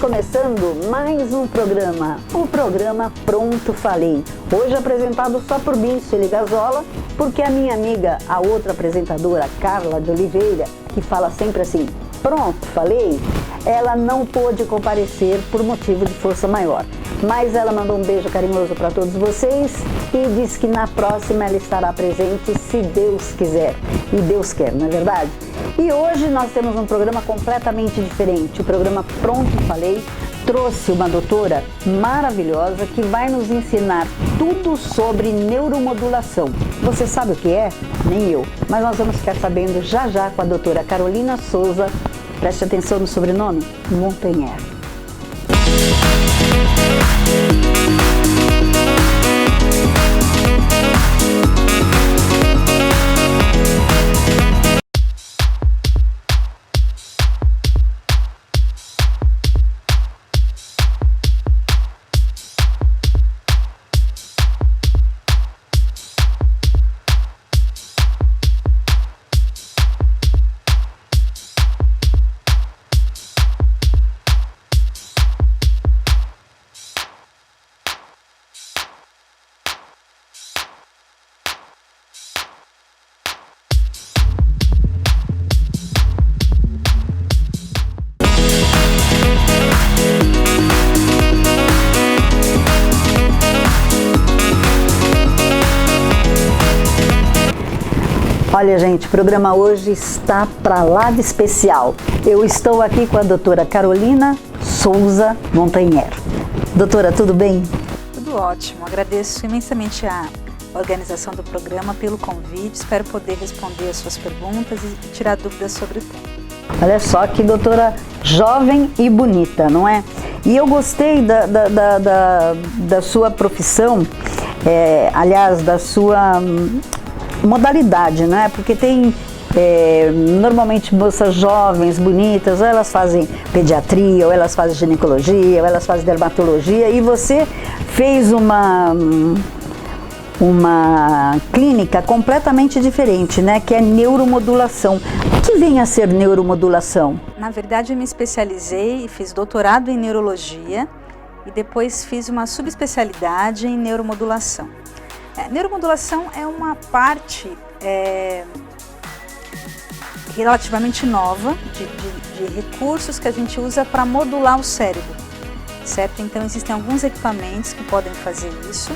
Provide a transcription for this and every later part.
começando mais um programa, o programa Pronto Falei. Hoje apresentado só por mim, Celi Gazola, porque a minha amiga, a outra apresentadora, Carla de Oliveira, que fala sempre assim, pronto, falei, ela não pôde comparecer por motivo de força maior. Mas ela mandou um beijo carinhoso para todos vocês e disse que na próxima ela estará presente, se Deus quiser. E Deus quer, não é verdade? E hoje nós temos um programa completamente diferente. O programa Pronto Falei trouxe uma doutora maravilhosa que vai nos ensinar tudo sobre neuromodulação. Você sabe o que é? Nem eu. Mas nós vamos ficar sabendo já já com a doutora Carolina Souza. Preste atenção no sobrenome, Montanher. Olha, gente, o programa hoje está para lá de especial. Eu estou aqui com a doutora Carolina Souza Montanher. Doutora, tudo bem? Tudo ótimo. Agradeço imensamente a organização do programa pelo convite. Espero poder responder as suas perguntas e tirar dúvidas sobre o tema. Olha só que doutora jovem e bonita, não é? E eu gostei da sua profissão, aliás, da sua modalidade, né? Porque tem normalmente moças jovens, bonitas, ou elas fazem pediatria, ou elas fazem ginecologia, ou elas fazem dermatologia, e você fez uma clínica completamente diferente, né? Que é neuromodulação. O que vem a ser neuromodulação? Na verdade, eu me especializei e fiz doutorado em neurologia e depois fiz uma subespecialidade em neuromodulação. Neuromodulação é uma parte relativamente nova de recursos que a gente usa para modular o cérebro, certo? Então existem alguns equipamentos que podem fazer isso.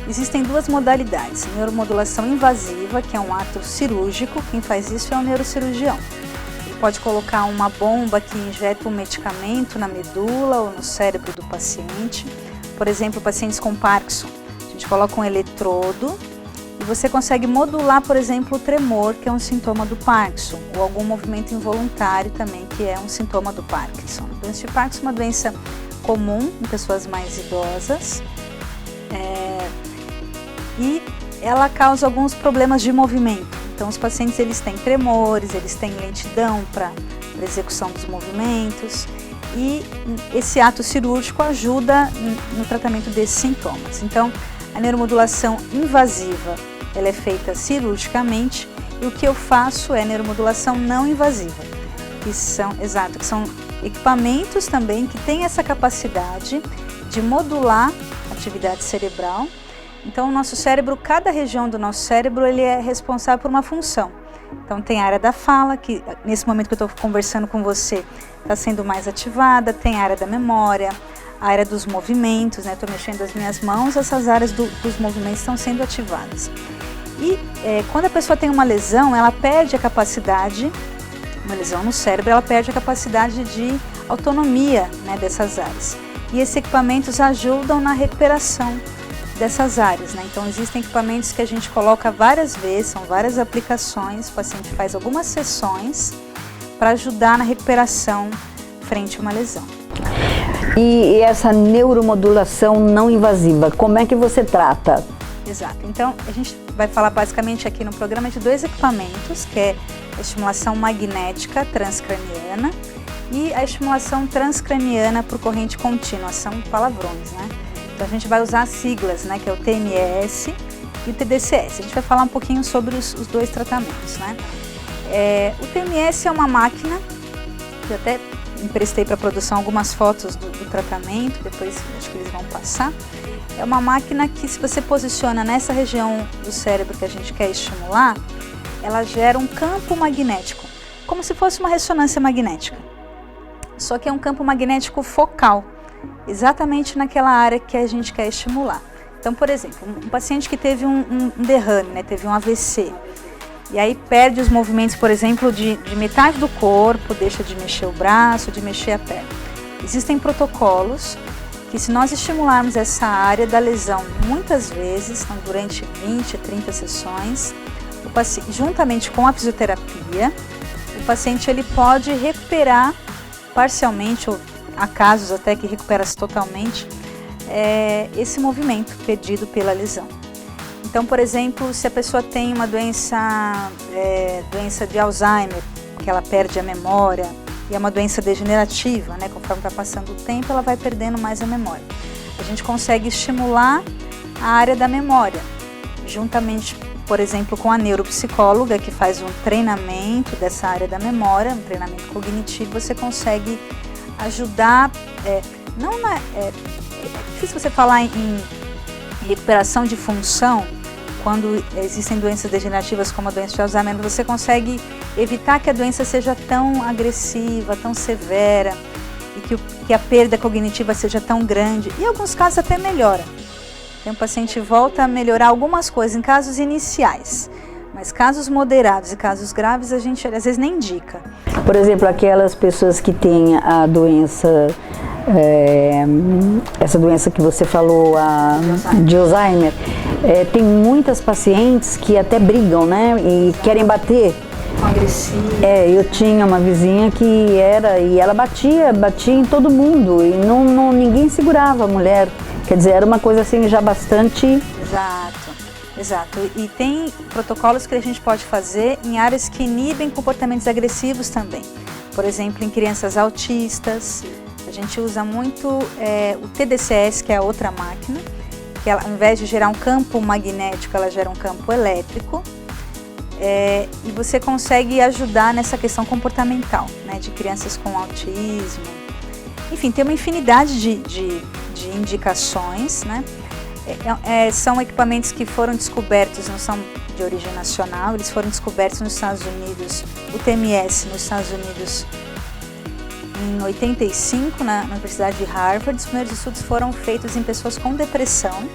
Existem duas modalidades, neuromodulação invasiva, que é um ato cirúrgico, quem faz isso é o neurocirurgião. Ele pode colocar uma bomba que injeta um medicamento na medula ou no cérebro do paciente, por exemplo, pacientes com Parkinson. A gente coloca um eletrodo e você consegue modular, por exemplo, o tremor, que é um sintoma do Parkinson, ou algum movimento involuntário também, que é um sintoma do Parkinson. A doença de Parkinson é uma doença comum em pessoas mais idosas e ela causa alguns problemas de movimento. Então, os pacientes eles têm tremores, eles têm lentidão para execução dos movimentos e esse ato cirúrgico ajuda no tratamento desses sintomas. Então, a neuromodulação invasiva, ela é feita cirurgicamente e o que eu faço é neuromodulação não invasiva, que são equipamentos também que têm essa capacidade de modular a atividade cerebral. Então, o nosso cérebro, cada região do nosso cérebro, ele é responsável por uma função. Então, tem a área da fala, que nesse momento que eu estou conversando com você, está sendo mais ativada, tem a área da memória, a área dos movimentos, né? Estou mexendo as minhas mãos, essas áreas dos movimentos estão sendo ativadas. E quando a pessoa tem uma lesão, ela perde a capacidade, uma lesão no cérebro, ela perde a capacidade de autonomia, né, dessas áreas. E esses equipamentos ajudam na recuperação dessas áreas, né? Então existem equipamentos que a gente coloca várias vezes, são várias aplicações, o paciente faz algumas sessões para ajudar na recuperação frente a uma lesão. E essa neuromodulação não invasiva, como é que você trata? Exato, então a gente vai falar basicamente aqui no programa de dois equipamentos, que é a estimulação magnética transcraniana e a estimulação transcraniana por corrente contínua, são palavrões, né? Então a gente vai usar as siglas, né, que é o TMS e o TDCS. A gente vai falar um pouquinho sobre os dois tratamentos, né? O TMS é uma máquina, eu até emprestei para a produção algumas fotos do tratamento, depois acho que eles vão passar. É uma máquina que, se você posiciona nessa região do cérebro que a gente quer estimular, ela gera um campo magnético, como se fosse uma ressonância magnética. Só que é um campo magnético focal, exatamente naquela área que a gente quer estimular. Então, por exemplo, um paciente que teve um derrame, né, teve um AVC, e aí perde os movimentos, por exemplo, de metade do corpo, deixa de mexer o braço, de mexer a perna. Existem protocolos que, se nós estimularmos essa área da lesão muitas vezes, então, durante 20, 30 sessões, o paciente, juntamente com a fisioterapia, o paciente ele pode recuperar parcialmente, ou há casos até que recupera-se totalmente, esse movimento perdido pela lesão. Então, por exemplo, se a pessoa tem uma doença de Alzheimer, que ela perde a memória, e é uma doença degenerativa, né? Conforme está passando o tempo, ela vai perdendo mais a memória. A gente consegue estimular a área da memória, juntamente, por exemplo, com a neuropsicóloga, que faz um treinamento dessa área da memória, um treinamento cognitivo. Você consegue ajudar, é difícil você falar em recuperação de função, quando existem doenças degenerativas como a doença de Alzheimer, você consegue evitar que a doença seja tão agressiva, tão severa, e que a perda cognitiva seja tão grande. E em alguns casos até melhora. Então o paciente volta a melhorar algumas coisas em casos iniciais, mas casos moderados e casos graves a gente às vezes nem indica. Por exemplo, aquelas pessoas que têm a doença, essa doença que você falou, de Alzheimer, tem muitas pacientes que até brigam, né, e querem bater. Agressivo. Eu tinha uma vizinha que ela batia em todo mundo, e ninguém segurava a mulher. Quer dizer, era uma coisa assim já bastante... Exato. E tem protocolos que a gente pode fazer em áreas que inibem comportamentos agressivos também. Por exemplo, em crianças autistas, a gente usa muito o TDCS, que é a outra máquina, que ela, ao invés de gerar um campo magnético, ela gera um campo elétrico. E você consegue ajudar nessa questão comportamental, né, de crianças com autismo. Enfim, tem uma infinidade de indicações, né? São equipamentos que foram descobertos, não são de origem nacional, eles foram descobertos nos Estados Unidos, o TMS nos Estados Unidos em 85, na Universidade de Harvard. Os primeiros estudos foram feitos em pessoas com depressão,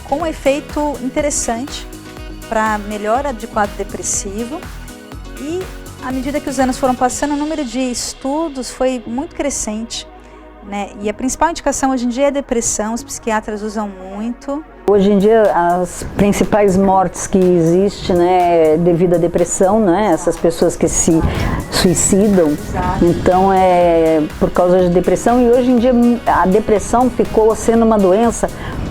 com um efeito interessante para melhora de quadro depressivo, e à medida que os anos foram passando, o número de estudos foi muito crescente, né? E a principal indicação hoje em dia é a depressão, os psiquiatras usam muito. Hoje em dia as principais mortes que existem, né, devido à depressão, né, essas pessoas que se suicidam. Exato. Então é por causa de depressão, e hoje em dia a depressão ficou sendo uma doença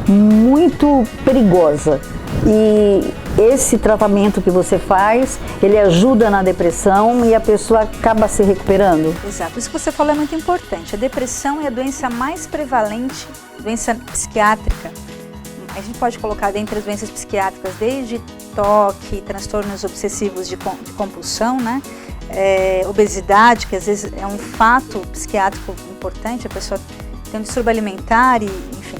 muito perigosa. E esse tratamento que você faz, ele ajuda na depressão e a pessoa acaba se recuperando? Exato, isso que você falou é muito importante. A depressão é a doença mais prevalente, doença psiquiátrica. A gente pode colocar dentre as doenças psiquiátricas desde toque, transtornos obsessivos de compulsão, né? Obesidade, que às vezes é um fato psiquiátrico importante, a pessoa tem um distúrbio alimentar, e enfim.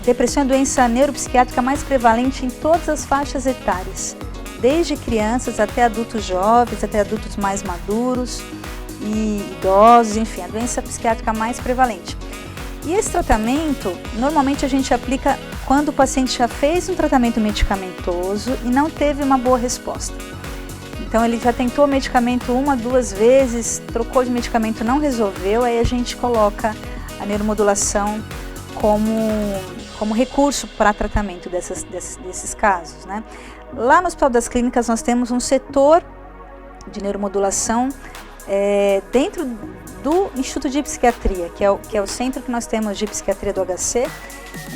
Depressão é a doença neuropsiquiátrica mais prevalente em todas as faixas etárias, desde crianças até adultos jovens, até adultos mais maduros e idosos, enfim, a doença psiquiátrica mais prevalente. E esse tratamento, normalmente a gente aplica quando o paciente já fez um tratamento medicamentoso e não teve uma boa resposta. Então ele já tentou medicamento 1 a 2 vezes, trocou de medicamento, não resolveu, aí a gente coloca a neuromodulação como recurso para tratamento desses casos, né? Lá no Hospital das Clínicas nós temos um setor de neuromodulação dentro do Instituto de Psiquiatria, que é o centro que nós temos de psiquiatria do HC,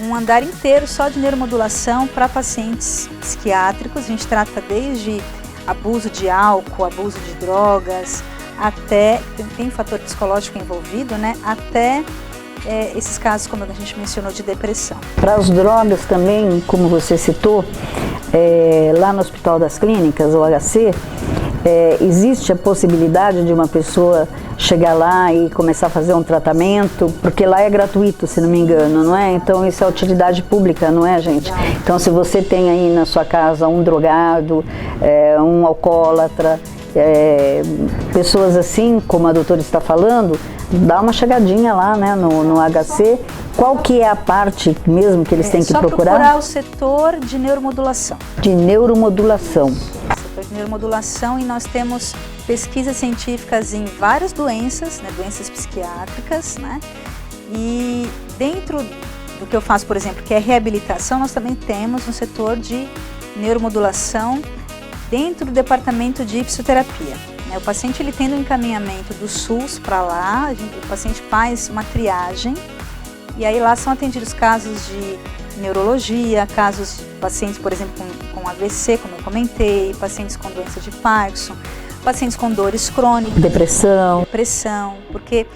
um andar inteiro só de neuromodulação para pacientes psiquiátricos. A gente trata desde abuso de álcool, abuso de drogas, até, tem fator psicológico envolvido, né? Até esses casos, como a gente mencionou, de depressão. Para as drogas também, como você citou, lá no Hospital das Clínicas, o HC, existe a possibilidade de uma pessoa chegar lá e começar a fazer um tratamento? Porque lá é gratuito, se não me engano, não é? Então isso é utilidade pública, não é, gente? Então se você tem aí na sua casa um drogado, um alcoólatra, pessoas assim, como a doutora está falando, dá uma chegadinha lá, né, no HC. Qual que é a parte mesmo que eles têm que procurar? Só procurar o setor de neuromodulação. De neuromodulação. Setor de neuromodulação, e nós temos pesquisas científicas em várias doenças, né, doenças psiquiátricas, né? E dentro do que eu faço, por exemplo, que é reabilitação, nós também temos um setor de neuromodulação dentro do departamento de fisioterapia. O paciente ele tendo um encaminhamento do SUS para lá, o paciente faz uma triagem e aí lá são atendidos casos de neurologia, casos de pacientes, por exemplo, com AVC, como eu comentei, pacientes com doença de Parkinson, pacientes com dores crônicas, depressão, porque,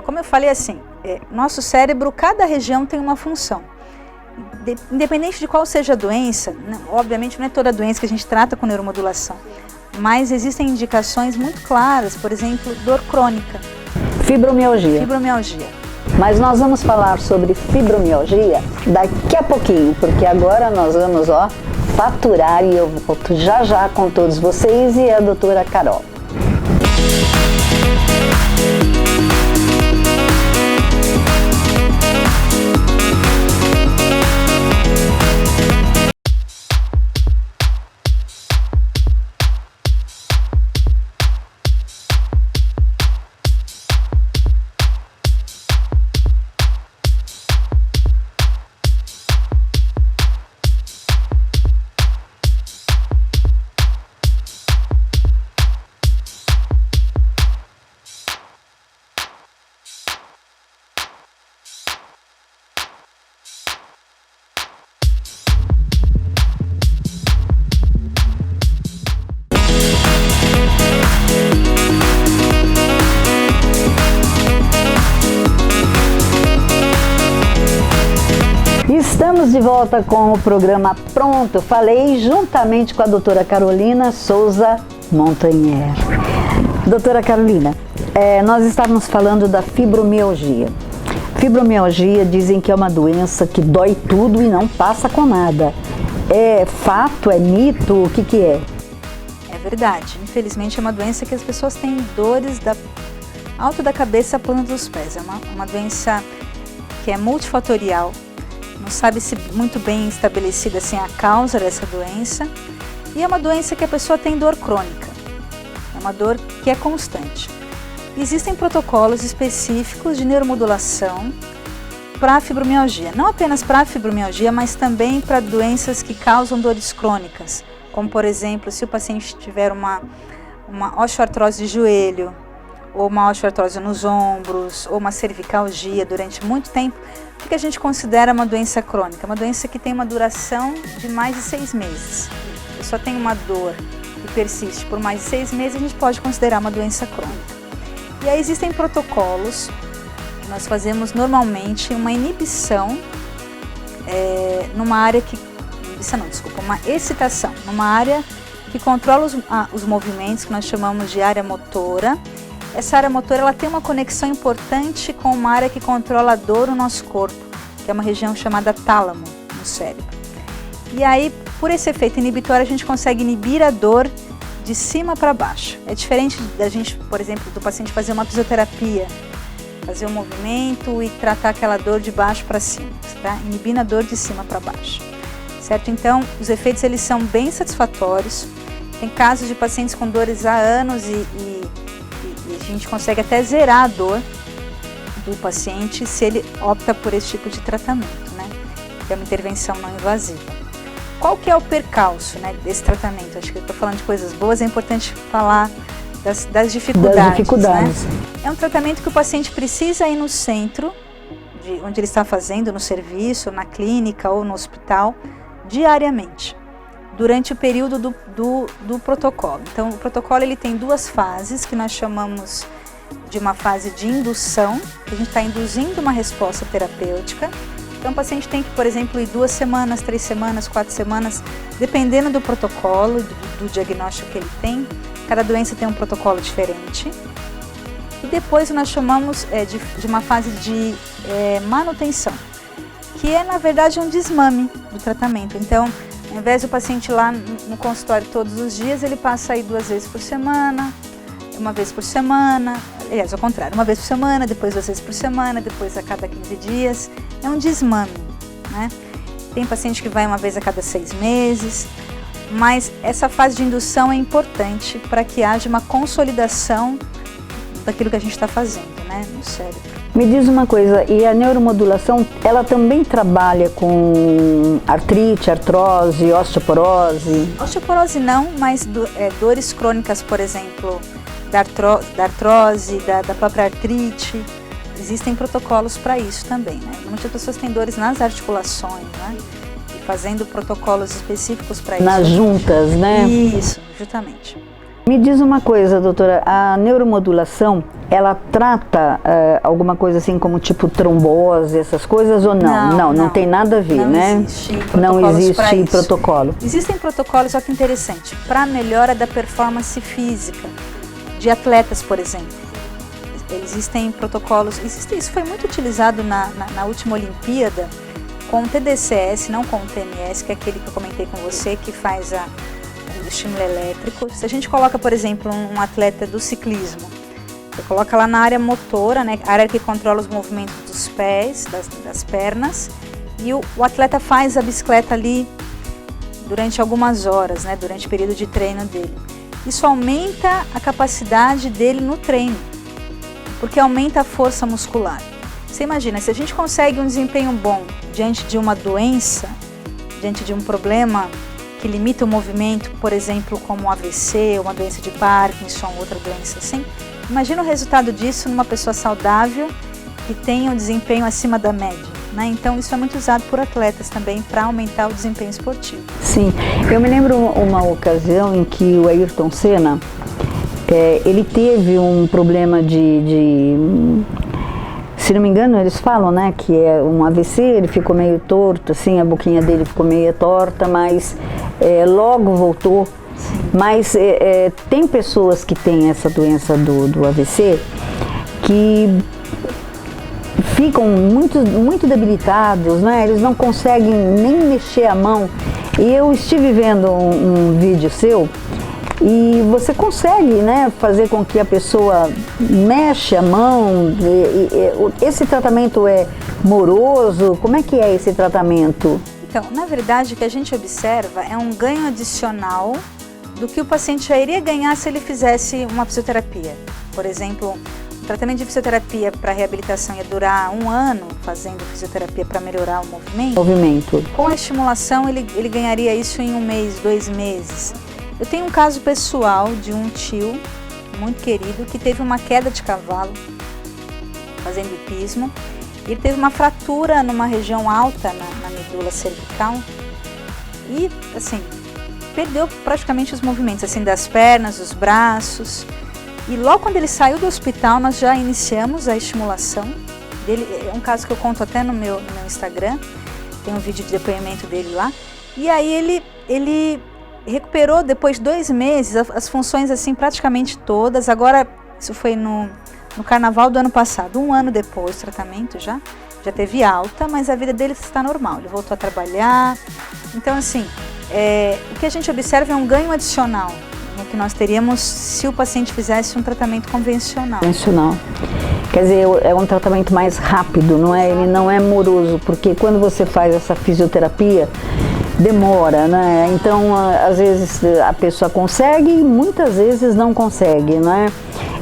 como eu falei assim, nosso cérebro, cada região tem uma função. Independente de qual seja a doença, obviamente não é toda doença que a gente trata com neuromodulação, mas existem indicações muito claras, por exemplo, dor crônica. Fibromialgia. Mas nós vamos falar sobre fibromialgia daqui a pouquinho, porque agora nós vamos, faturar, e eu volto já com todos vocês e a doutora Carol. Estamos de volta com o programa Pronto Falei, juntamente com a doutora Carolina Souza Montanher. Doutora Carolina, nós estávamos falando da fibromialgia. Fibromialgia dizem que é uma doença que dói tudo e não passa com nada. É fato, é mito, o que é? É verdade, infelizmente é uma doença que as pessoas têm dores da alto da cabeça à planta dos pés. É uma doença que é multifatorial. Não sabe-se muito bem estabelecida assim, a causa dessa doença, e é uma doença que a pessoa tem dor crônica, é uma dor que é constante. Existem protocolos específicos de neuromodulação para a fibromialgia, não apenas para a fibromialgia, mas também para doenças que causam dores crônicas, como por exemplo, se o paciente tiver uma osteoartrose de joelho, ou uma osteoartrose nos ombros, ou uma cervicalgia durante muito tempo. O que a gente considera uma doença crônica? Uma doença que tem uma duração de mais de 6 meses. A pessoa tem uma dor que persiste por mais de 6 meses, a gente pode considerar uma doença crônica. E aí existem protocolos que nós fazemos normalmente uma inibição numa área que... uma excitação, numa área que controla os movimentos, que nós chamamos de área motora. Essa área motora ela tem uma conexão importante com uma área que controla a dor no nosso corpo, que é uma região chamada tálamo no cérebro. E aí, por esse efeito inibitório, a gente consegue inibir a dor de cima para baixo. É diferente da gente, por exemplo, do paciente fazer uma fisioterapia, fazer um movimento e tratar aquela dor de baixo para cima, tá? Inibindo a dor de cima para baixo, certo? Então, os efeitos eles são bem satisfatórios. Tem casos de pacientes com dores há anos e a gente consegue até zerar a dor do paciente se ele opta por esse tipo de tratamento, né? Que é uma intervenção não invasiva. Qual que é o percalço, né, desse tratamento? Acho que eu estou falando de coisas boas, é importante falar das dificuldades. Né? É um tratamento que o paciente precisa ir no centro, onde ele está fazendo, no serviço, na clínica ou no hospital, diariamente, durante o período do protocolo. Então, o protocolo ele tem 2 fases, que nós chamamos de uma fase de indução, que a gente está induzindo uma resposta terapêutica. Então, o paciente tem que, por exemplo, ir 2 semanas, 3 semanas, 4 semanas, dependendo do protocolo, do diagnóstico que ele tem, Cada doença tem um protocolo diferente. E depois nós chamamos de uma fase de manutenção, que é, na verdade, um desmame do tratamento. Então, ao invés do paciente ir lá no consultório todos os dias, ele passa aí 2 vezes por semana, uma vez por semana, aliás, ao contrário, 1 vez por semana, depois 2 vezes por semana, depois a cada 15 dias. É um desmame, né? Tem paciente que vai 1 vez a cada 6 meses, mas essa fase de indução é importante para que haja uma consolidação daquilo que a gente está fazendo, né, no cérebro. Me diz uma coisa, e a neuromodulação, ela também trabalha com artrite, artrose, osteoporose? Osteoporose não, mas dores crônicas, por exemplo, da artrose, da própria artrite. Existem protocolos para isso também, né? Muitas pessoas têm dores nas articulações, né? E fazendo protocolos específicos para isso. Nas juntas, né? Isso, justamente. Me diz uma coisa, doutora, a neuromodulação, ela trata alguma coisa assim como tipo trombose, essas coisas ou não? Não tem nada a ver, né? Não existe protocolo. Existem protocolos, só que interessante, para melhora da performance física de atletas, por exemplo. Existem protocolos, isso foi muito utilizado na última Olimpíada com o TDCS, não com o TMS, que é aquele que eu comentei com você, que faz o estímulo elétrico. Se a gente coloca, por exemplo, um atleta do ciclismo, você coloca lá na área motora, né, a área que controla os movimentos dos pés, das pernas, e o atleta faz a bicicleta ali durante algumas horas, né, durante o período de treino dele. Isso aumenta a capacidade dele no treino, porque aumenta a força muscular. Você imagina, se a gente consegue um desempenho bom diante de uma doença, diante de um problema que limita o movimento, por exemplo, como um AVC, uma doença de Parkinson, outra doença assim, imagina o resultado disso numa pessoa saudável que tenha um desempenho acima da média, né? Então isso é muito usado por atletas também para aumentar o desempenho esportivo. Sim, eu me lembro uma ocasião em que o Ayrton Senna, ele teve um problema se não me engano, eles falam, né, que é um AVC, ele ficou meio torto, assim, a boquinha dele ficou meio torta, mas logo voltou. Mas tem pessoas que têm essa doença do AVC que ficam muito debilitados, né? Eles não conseguem nem mexer a mão. E eu estive vendo um vídeo seu, e você consegue, né, fazer com que a pessoa mexe a mão. Esse tratamento é moroso? Como é que é esse tratamento? Então, na verdade, o que a gente observa é um ganho adicional do que o paciente já iria ganhar se ele fizesse uma fisioterapia. Por exemplo, o tratamento de fisioterapia para reabilitação ia durar 1 ano, fazendo fisioterapia para melhorar o movimento. Com a estimulação, ele ganharia isso em 1 mês, 2 meses. Eu tenho um caso pessoal de um tio muito querido que teve uma queda de cavalo fazendo hipismo. Ele teve uma fratura numa região alta na medula cervical e, assim, perdeu praticamente os movimentos, assim, das pernas, dos braços. E logo quando ele saiu do hospital, nós já iniciamos a estimulação dele. É um caso que eu conto até no meu Instagram, tem um vídeo de depoimento dele lá. E aí ele recuperou depois de 2 meses as funções, assim, praticamente todas. Agora, isso foi no carnaval do ano passado, 1 ano depois do tratamento já teve alta, mas a vida dele está normal, ele voltou a trabalhar. Então, assim, o que a gente observa é um ganho adicional no que nós teríamos se o paciente fizesse um tratamento convencional. Quer dizer, é um tratamento mais rápido, não é? Ele não é moroso, porque quando você faz essa fisioterapia, demora, né? Então, às vezes a pessoa consegue, muitas vezes não consegue, né?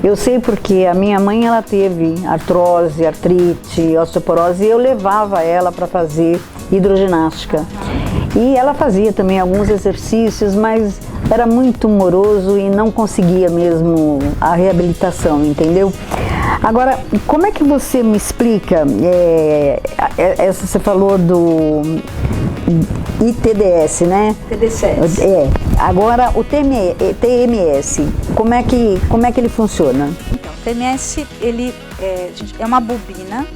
Eu sei porque a minha mãe, ela teve artrose, artrite, osteoporose, e eu levava ela para fazer hidroginástica. E ela fazia também alguns exercícios, mas era muito moroso e não conseguia mesmo a reabilitação, entendeu? Agora, como é que você me explica, você falou do ITDS, né? TDCS. Agora o TMS, como é que ele funciona? Então, o TMS, ele é uma bobina.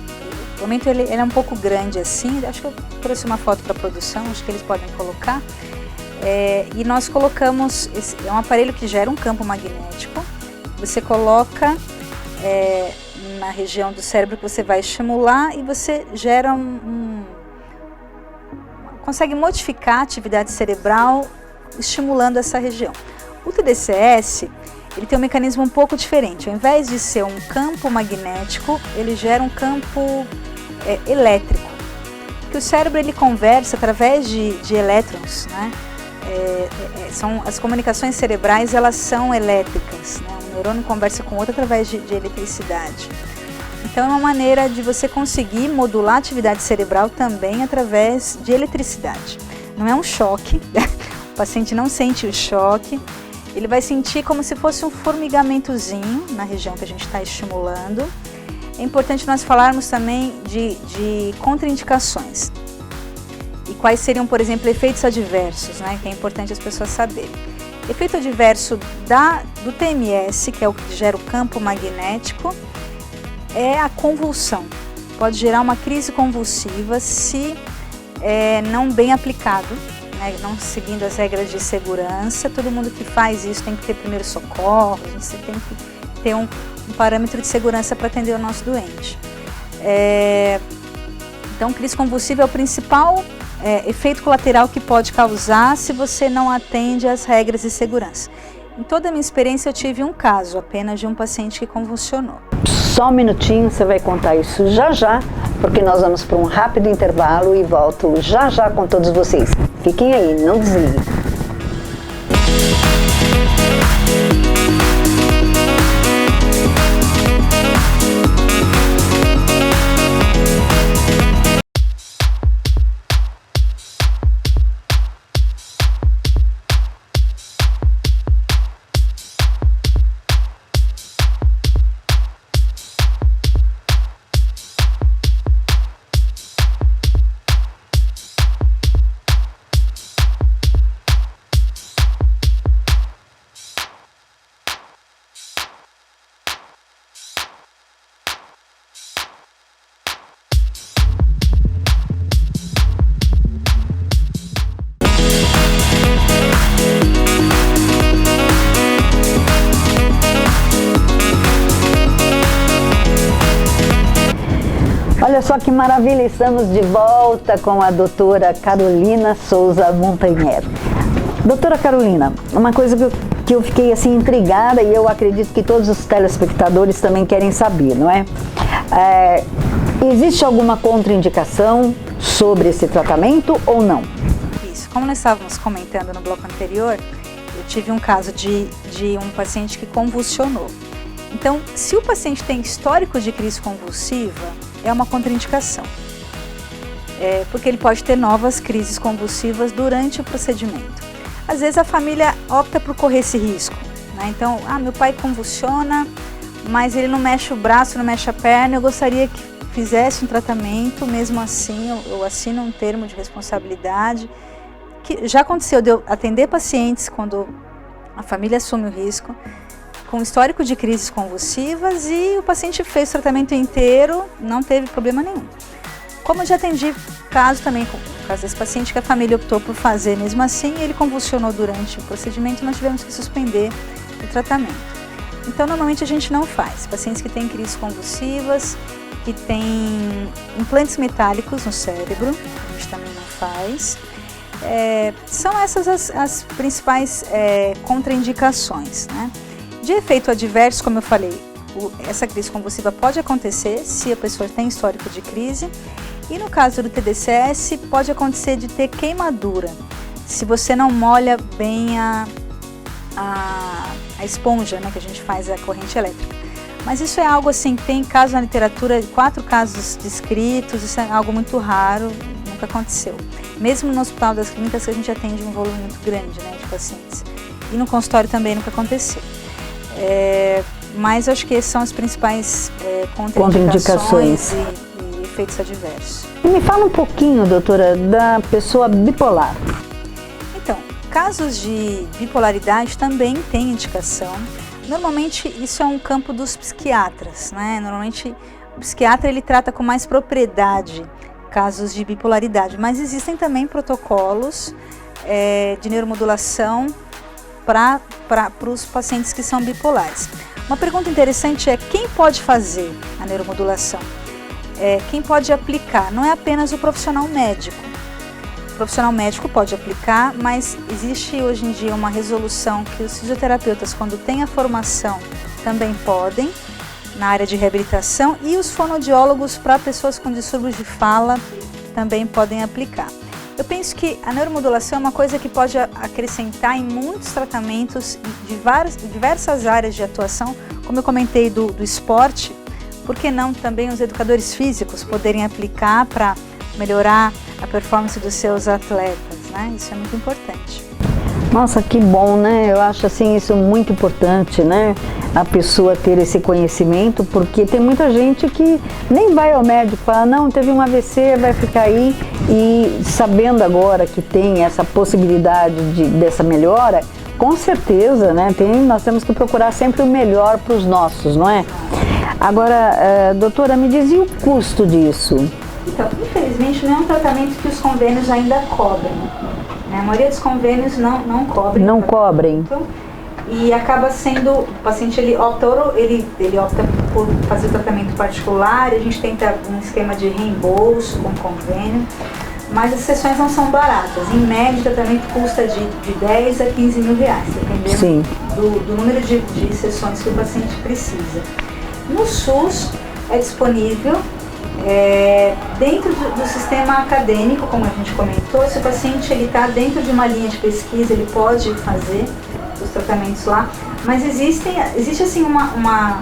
No momento ele é um pouco grande assim, acho que eu trouxe uma foto para a produção, acho que eles podem colocar. E nós colocamos, é um aparelho que gera um campo magnético, você coloca na região do cérebro que você vai estimular e você gera consegue modificar a atividade cerebral estimulando essa região. O TDCS, ele tem um mecanismo um pouco diferente. Ao invés de ser um campo magnético, ele gera um campo elétrico. Porque o cérebro ele conversa através de elétrons, né? As comunicações cerebrais, elas são elétricas, né? Um neurônio conversa com outro através de eletricidade. Então é uma maneira de você conseguir modular a atividade cerebral também através de eletricidade. Não é um choque, o paciente não sente o choque, ele vai sentir como se fosse um formigamentozinho na região que a gente está estimulando. É importante nós falarmos também de contraindicações. E quais seriam, por exemplo, efeitos adversos, né, que é importante as pessoas saberem. Efeito adverso do TMS, que é o que gera o campo magnético, é a convulsão. Pode gerar uma crise convulsiva se não bem aplicado, né, não seguindo as regras de segurança. Todo mundo que faz isso tem que ter primeiro socorro, a gente tem que ter um parâmetro de segurança para atender o nosso doente. Então, crise convulsiva é o principal efeito colateral que pode causar se você não atende às regras de segurança. Em toda a minha experiência, eu tive um caso apenas de um paciente que convulsionou. Só um minutinho, você vai contar isso já, porque nós vamos para um rápido intervalo e volto já com todos vocês. Fiquem aí, não desliguem. Olha só que maravilha, estamos de volta com a doutora Carolina Souza Montanher. Doutora Carolina, uma coisa que eu fiquei assim intrigada e eu acredito que todos os telespectadores também querem saber, não é? Existe alguma contraindicação sobre esse tratamento ou não? Isso, como nós estávamos comentando no bloco anterior, eu tive um caso de um paciente que convulsionou. Então, se o paciente tem histórico de crise convulsiva, é uma contraindicação, porque ele pode ter novas crises convulsivas durante o procedimento. Às vezes a família opta por correr esse risco, né? Então, meu pai convulsiona, mas ele não mexe o braço, não mexe a perna, eu gostaria que fizesse um tratamento, mesmo assim eu assino um termo de responsabilidade, que já aconteceu de eu atender pacientes quando a família assume o risco, com histórico de crises convulsivas e o paciente fez o tratamento inteiro, não teve problema nenhum. Como eu já atendi caso também, com o caso desse paciente que a família optou por fazer mesmo assim, ele convulsionou durante o procedimento e nós tivemos que suspender o tratamento. Então, normalmente a gente não faz. Pacientes que têm crises convulsivas, que têm implantes metálicos no cérebro, a gente também não faz. São essas as principais contraindicações, né? De efeito adverso, como eu falei, essa crise convulsiva pode acontecer se a pessoa tem histórico de crise. E no caso do TDCS, pode acontecer de ter queimadura, se você não molha bem a esponja, né, que a gente faz a corrente elétrica. Mas isso é algo assim, tem casos na literatura, 4 casos descritos, isso é algo muito raro, nunca aconteceu. Mesmo no Hospital das Clínicas, que a gente atende um volume muito grande, né, de pacientes. E no consultório também nunca aconteceu. Mas acho que essas são as principais contraindicações e efeitos adversos. E me fala um pouquinho, doutora, da pessoa bipolar. Então, casos de bipolaridade também tem indicação. Normalmente isso é um campo dos psiquiatras, né? Normalmente o psiquiatra ele trata com mais propriedade casos de bipolaridade, mas existem também protocolos de neuromodulação para os pacientes que são bipolares. Uma pergunta interessante é: quem pode fazer a neuromodulação? Quem pode aplicar? Não é apenas o profissional médico. O profissional médico pode aplicar, mas existe hoje em dia uma resolução que os fisioterapeutas, quando têm a formação, também podem, na área de reabilitação, e os fonoaudiólogos, para pessoas com distúrbios de fala, também podem aplicar. Eu penso que a neuromodulação é uma coisa que pode acrescentar em muitos tratamentos, de diversas áreas de atuação, como eu comentei do esporte. Por que não também os educadores físicos poderem aplicar para melhorar a performance dos seus atletas, né? Isso é muito importante. Nossa, que bom, né? Eu acho assim isso muito importante, né? A pessoa ter esse conhecimento, porque tem muita gente que nem vai ao médico, fala, não, teve um AVC, vai ficar aí, e sabendo agora que tem essa possibilidade dessa melhora, com certeza, né? Nós temos que procurar sempre o melhor para os nossos, não é? Agora, doutora, me diz, e o custo disso? Então, infelizmente, não é um tratamento que os convênios ainda cobrem. Né? A maioria dos convênios não cobrem. Não cobrem. E acaba sendo, o paciente ele opta por fazer o tratamento particular, a gente tenta um esquema de reembolso com convênio, mas as sessões não são baratas. Em média, o tratamento custa de 10 a 15 mil reais, dependendo do número de sessões que o paciente precisa. No SUS é disponível, dentro do sistema acadêmico, como a gente comentou, se o paciente está dentro de uma linha de pesquisa, ele pode fazer os tratamentos lá, mas existe assim uma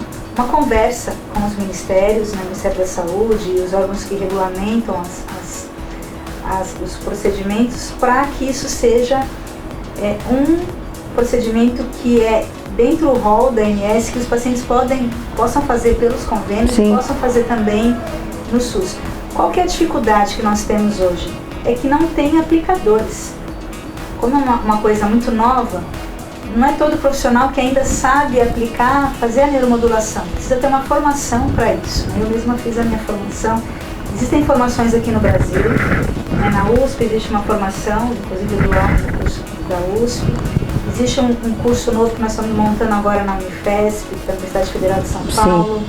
conversa com os ministérios, né, o Ministério da Saúde e os órgãos que regulamentam os procedimentos, para que isso seja um procedimento que é dentro do rol da ANS, que os pacientes possam fazer pelos convênios e possam fazer também no SUS. Qual que é a dificuldade que nós temos hoje? É que não tem aplicadores. Como é uma coisa muito nova, não é todo profissional que ainda sabe aplicar, fazer a neuromodulação. Precisa ter uma formação para isso. Eu mesma fiz a minha formação. Existem formações aqui no Brasil, né? Na USP existe uma formação, inclusive do curso da USP. Existe um curso novo que nós estamos montando agora na Unifesp, da Universidade Federal de São Paulo.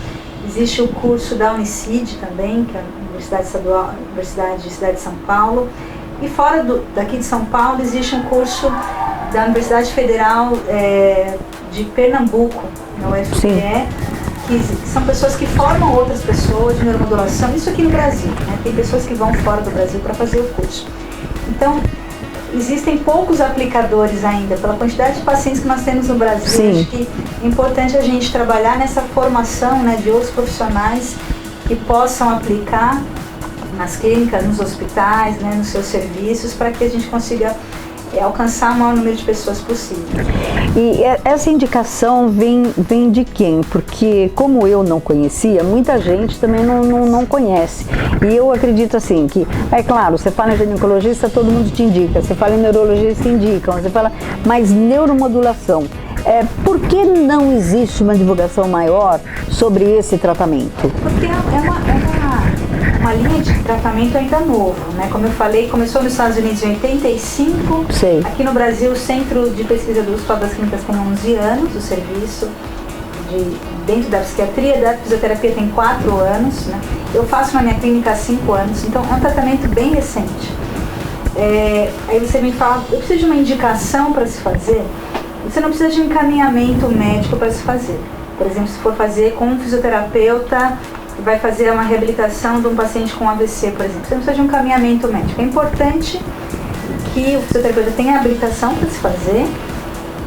Existe o curso da Unicid também, que é a Universidade Estadual, Universidade de Cidade de São Paulo. E fora daqui de São Paulo existe um curso da Universidade Federal de Pernambuco, na UFPE, que são pessoas que formam outras pessoas de neuromodulação, isso aqui no Brasil, né? Tem pessoas que vão fora do Brasil para fazer o curso. Então, existem poucos aplicadores ainda, pela quantidade de pacientes que nós temos no Brasil. Acho que é importante a gente trabalhar nessa formação, né, de outros profissionais que possam aplicar nas clínicas, nos hospitais, né, nos seus serviços, para que a gente consiga alcançar o maior número de pessoas possível. E essa indicação vem de quem? Porque como eu não conhecia, muita gente também não conhece. E eu acredito assim, que, é claro, você fala em ginecologista, todo mundo te indica, você fala em neurologista, indicam, você fala, mas neuromodulação, por que não existe uma divulgação maior sobre esse tratamento? Porque uma linha de tratamento ainda novo, né? Como eu falei, começou nos Estados Unidos em 85. Aqui no Brasil, o Centro de Pesquisa do Hospital das Clínicas tem 11 anos, o serviço dentro da psiquiatria, da fisioterapia tem 4 anos, né? Eu faço na minha clínica há 5 anos, então é um tratamento bem recente. Aí você me fala, eu preciso de uma indicação para se fazer? Você não precisa de um encaminhamento médico para se fazer. Por exemplo, se for fazer com um fisioterapeuta que vai fazer uma reabilitação de um paciente com AVC, por exemplo, você não precisa de um encaminhamento médico. É importante que o fisioterapeuta tenha habilitação para se fazer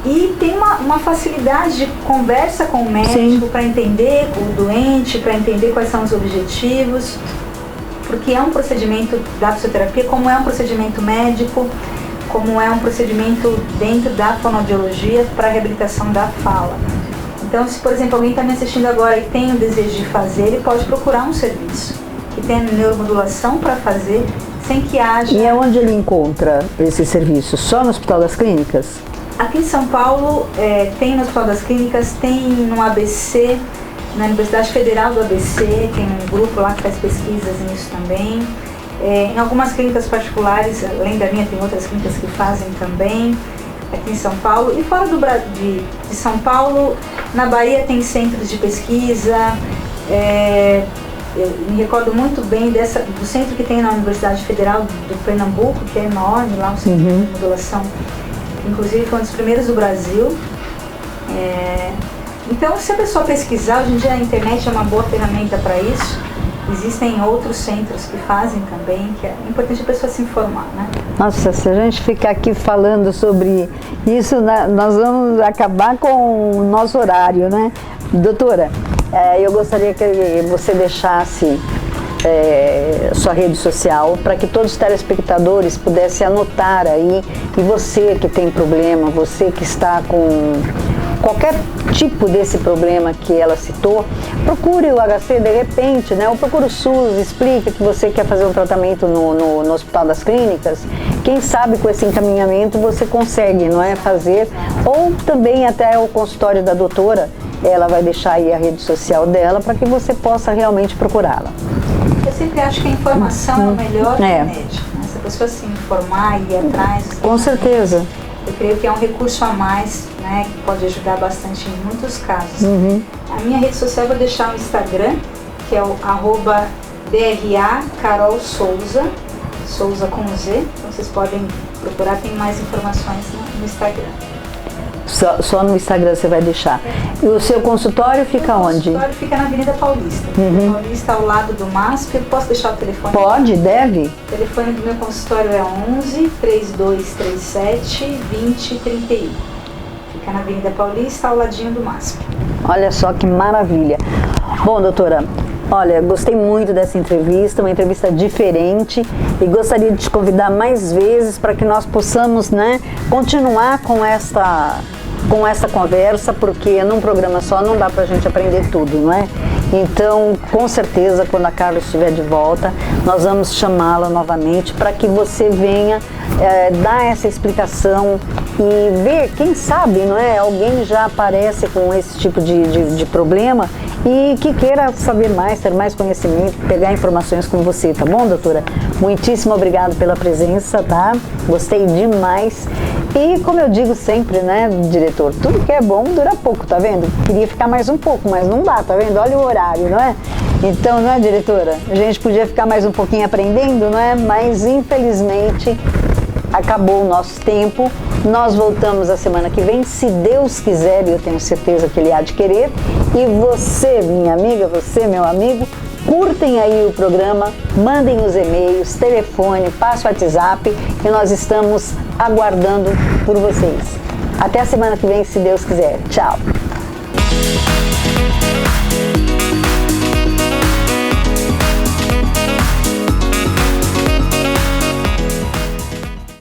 e tenha uma facilidade de conversa com o médico para entender o doente, para entender quais são os objetivos, porque é um procedimento da fisioterapia, como é um procedimento médico, como é um procedimento dentro da fonoaudiologia para a reabilitação da fala. Então, se, por exemplo, alguém está me assistindo agora e tem o desejo de fazer, ele pode procurar um serviço que tenha neuromodulação para fazer, sem que haja... E é onde ele encontra esse serviço? Só no Hospital das Clínicas? Aqui em São Paulo, tem no Hospital das Clínicas, tem no ABC, na Universidade Federal do ABC, tem um grupo lá que faz pesquisas nisso também. Em algumas clínicas particulares, além da minha, tem outras clínicas que fazem também, aqui em São Paulo. E fora de São Paulo, na Bahia tem centros de pesquisa. Eu me recordo muito bem do centro que tem na Universidade Federal do Pernambuco, que é enorme, lá o centro de modulação, inclusive foi um dos primeiros do Brasil. Então, se a pessoa pesquisar, hoje em dia a internet é uma boa ferramenta para isso. Existem outros centros que fazem também, que é importante a pessoa se informar, né? Nossa, se a gente ficar aqui falando sobre isso, nós vamos acabar com o nosso horário, né? Doutora, eu gostaria que você deixasse sua rede social para que todos os telespectadores pudessem anotar aí, e você que tem problema, você que está com qualquer tipo desse problema que ela citou, procure o HC de repente, né? Ou procure o SUS, explica que você quer fazer um tratamento no Hospital das Clínicas. Quem sabe com esse encaminhamento você consegue, não é, fazer, ou também até o consultório da doutora, ela vai deixar aí a rede social dela para que você possa realmente procurá-la. Eu sempre acho que a informação é o melhor remédio, né? Se a pessoa se informar e ir atrás... Com certeza. Eu creio que é um recurso a mais, né, que pode ajudar bastante em muitos casos. A minha rede social eu vou deixar no Instagram, que é o @DRA Carol Souza, Souza com Z. Então vocês podem procurar, tem mais informações no Instagram. Só no Instagram você vai deixar. E o seu consultório fica onde? O consultório fica na Avenida Paulista. Paulista ao lado do MASP. Eu posso deixar o telefone? Pode, deve. O telefone do meu consultório é 11 3237 2031. Fica na Avenida Paulista, ao ladinho do MASP. Olha só que maravilha. Bom, doutora, olha, gostei muito dessa entrevista, uma entrevista diferente, e gostaria de te convidar mais vezes para que nós possamos, né, continuar com essa conversa, porque num programa só não dá pra gente aprender tudo, não é? Então, com certeza, quando a Carla estiver de volta, nós vamos chamá-la novamente para que você venha dar essa explicação e ver, quem sabe, não é? Alguém já aparece com esse tipo de problema e que queira saber mais, ter mais conhecimento, pegar informações com você, tá bom, doutora? Muitíssimo obrigado pela presença, tá? Gostei demais. E como eu digo sempre, né, diretor, tudo que é bom dura pouco, tá vendo? Queria ficar mais um pouco, mas não dá, tá vendo? Olha o horário, não é? Então, não é, diretora? A gente podia ficar mais um pouquinho aprendendo, não é? Mas, infelizmente, acabou o nosso tempo. Nós voltamos a semana que vem, se Deus quiser, e eu tenho certeza que Ele há de querer. E você, minha amiga, você, meu amigo, curtem aí o programa, mandem os e-mails, telefone, passe o WhatsApp, e nós estamos aguardando por vocês. Até a semana que vem, se Deus quiser. Tchau!